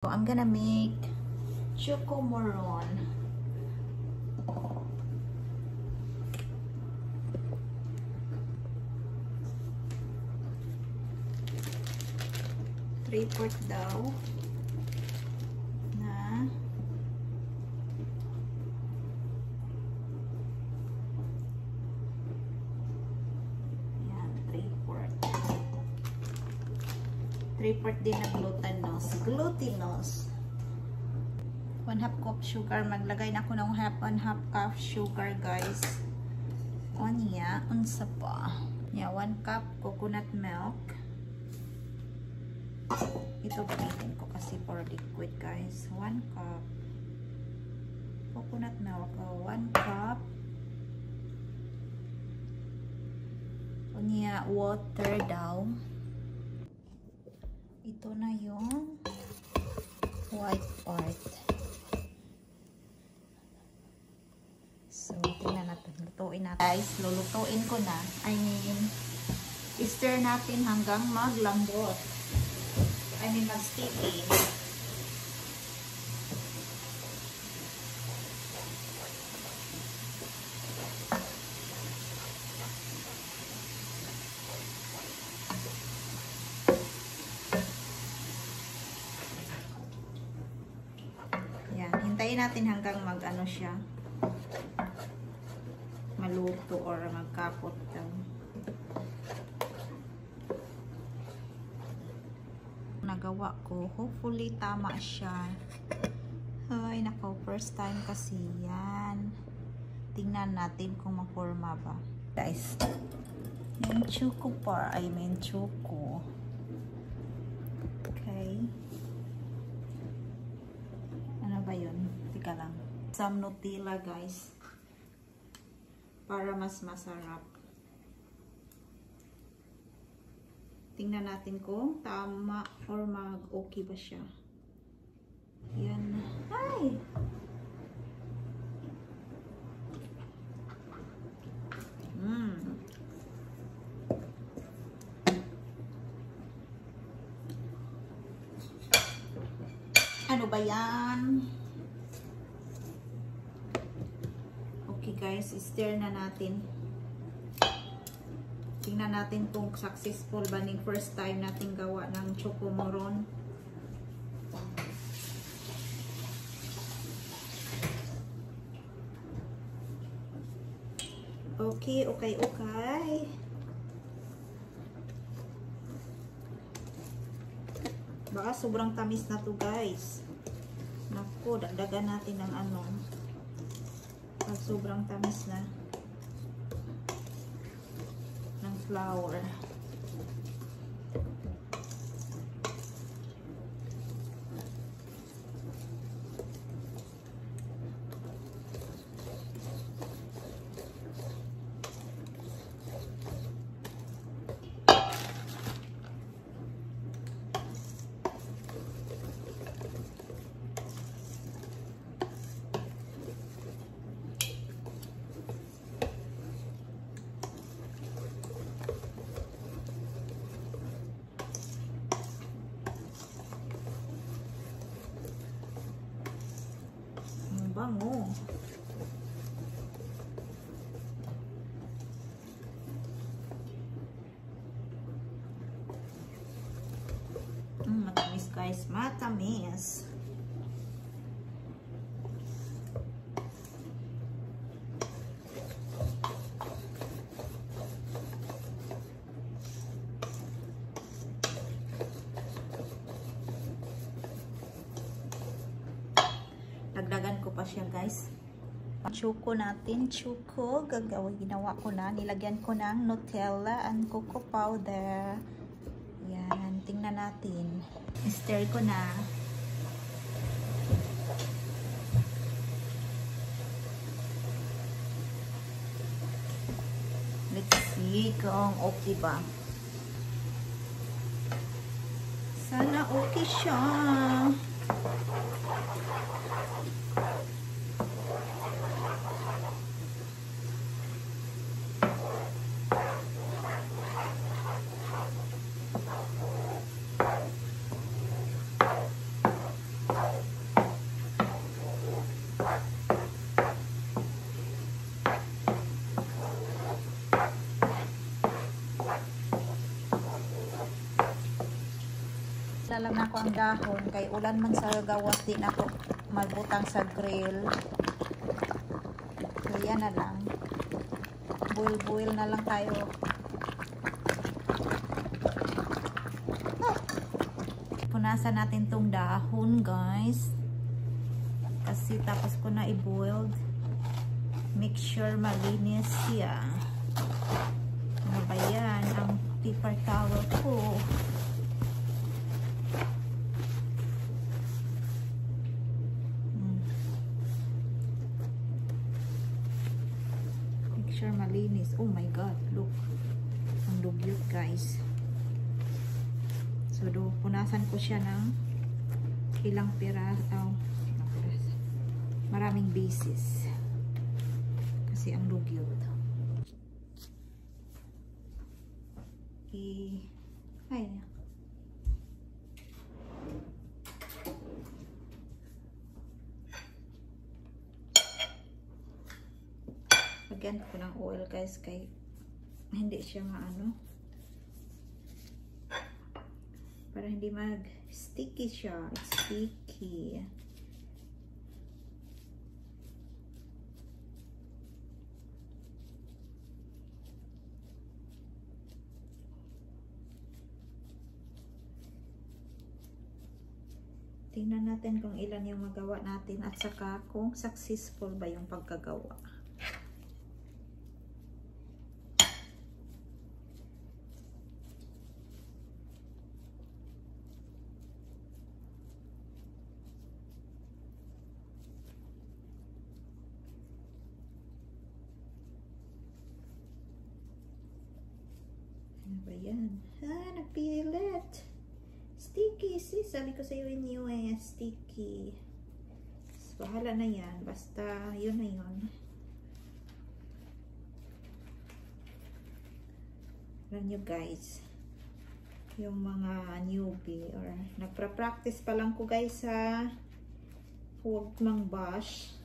So I'm gonna make choco moron. Three-fourth daw na yan, three-fourth din na glutinous 1/2 cup sugar. Maglagay na ako ng 1/2 cup sugar, guys. Onya unsa pa yeah, 1 cup coconut milk. Ito gamitin ko kasi for liquid, guys. 1 cup coconut milk, 1 cup unya water daw. Ito na yung white part. So tingnan natin, lutuin natin, guys. Lulutuin ko na, stir natin hanggang maglambot. Mag-steaming. Yan, hintayin natin hanggang mag-ano siya, maluto or magkapot daw. Nagawa ko, hopefully tama siya. Ay nako, first time kasi yan. Tingnan natin kung maporma ba, guys. Yung choco par, choco. Okay, ano ba yun? Tika lang, some Nutella, guys, para mas masarap. Tingnan natin kung tama or mag-okay ba siya. Yan. Ay! Ano ba yan? Okay, guys, stir na natin. Tingnan natin kung successful ba ning first time natin gawa ng choco moron. Okay. Baka sobrang tamis na to, guys. Naku, dagdagan natin ng ano. Pag sobrang tamis na flour. Bango. Matamis, guys, matamis. Dagdagan ko pa siya, guys. Choco natin, ginawa ko na, nilagyan ko ng Nutella and cocoa powder. Yan, tingnan natin. Stir ko na. Let's see kung okay ba. Sana okay siya. na ako ang dahon kay ulan man sa gawas din ako malbutang sa grill. Kaya na lang. Boil na lang tayo. Punasan natin tong dahon, guys. Kasi tapos ko na i-boiled. Make sure malinis siya. Ano ba yan? Ang paper towel ko. Make sure malinis. Oh my God, look. Ang dugyot, guys. So, punasan ko siya ng ilang piraso. Maraming basis. Kasi ang dugyot. Ay na. Lagyan ko ng oil, guys, kay hindi siya maano. Para hindi mag-sticky siya. It's sticky. Tingnan natin kung ilan yung magawa natin at saka kung successful ba yung pagkagawa. Ano ba yan? Napilit! Sticky, sis. Sabi ko sa'yo inyo sticky. So, bahala na yan. Basta, yun na yun. Alam nyo, guys. Yung mga newbie or nagpa-practice pa lang ko, guys, ha. Huwag mang bash.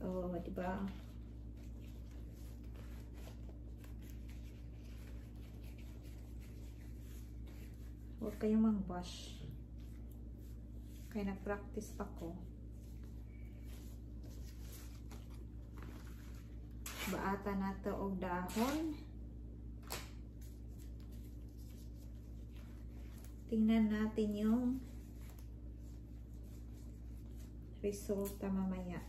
Oh, diba? Huwag kayong mang-bash. Kaya nag-practice pa ko. Baata na to og dahon. Tingnan natin yung resulta mamaya.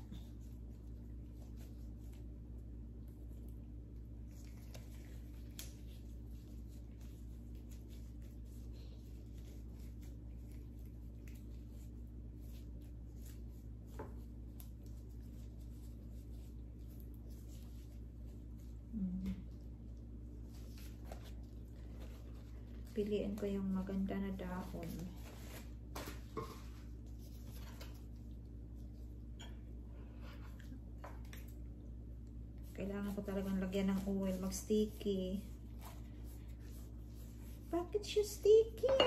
Piliin ko yung maganda na dahon. Kailangan ko talagang lagyan ng oil, mag-sticky. Bakit siya sticky?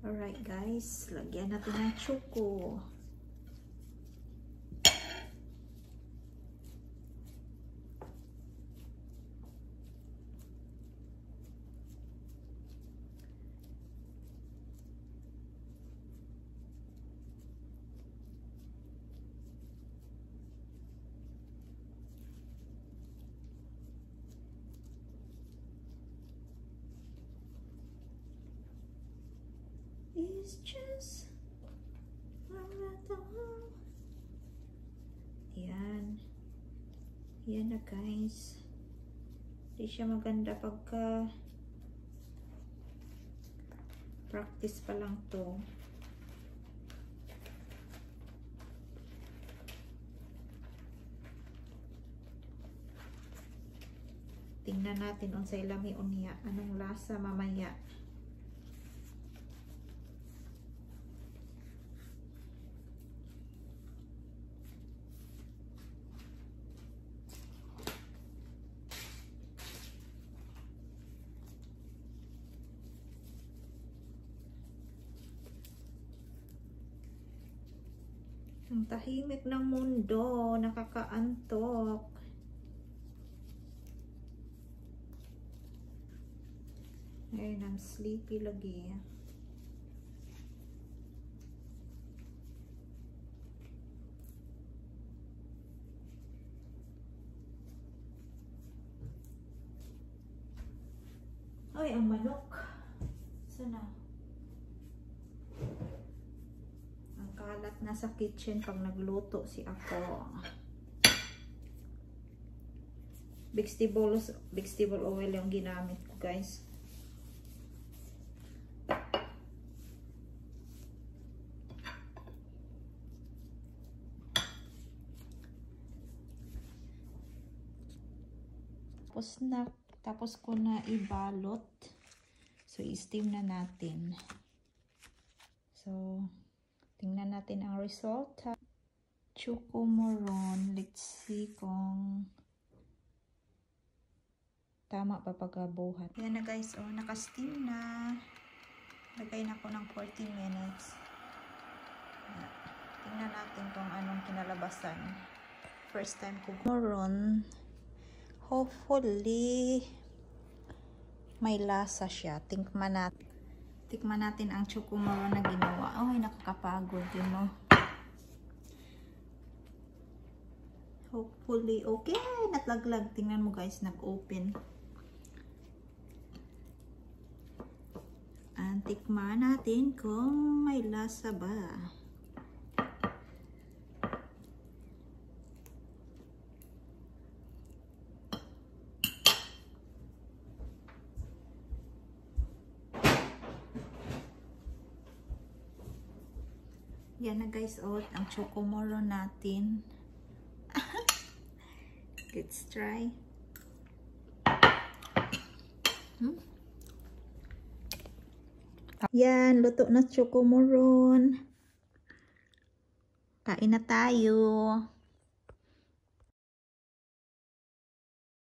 Alright, guys, lagyan natin ng choco. It's just yan. Yan na, guys. Hindi siya maganda pagka practice pa lang to. Tingnan natin unsay lami unya. Anong lasa mamaya. Ang tahimik ng mundo, nakakaantok. Ayun, I'm sleepy lagi. Ay, ang manok. Sana? Ang kalat na sa kitchen pag nagluto si ako. Vegetable oil yung ginamit ko, guys. Tapos ko na ibalot. So, i-steam na natin. So, tingnan natin ang result. Chocomoron. Let's see kung tama pa pagkabuhat. Yan na guys. Oh, naka-steam na. Lagay na ko ng 40 minutes. Tingnan natin kung anong kinalabasan. First time ko moron. Hopefully, may lasa siya. Tikman natin ang chocomoron na ginawa. Ay, nakakapagod yun, no? Hopefully, okay. Natlaglag. Tingnan mo guys, nag-open. Tikman natin kung may lasa ba. Yan na guys, ang chocomoron natin. Let's try. Yan, luto na chocomoron. Kain na tayo.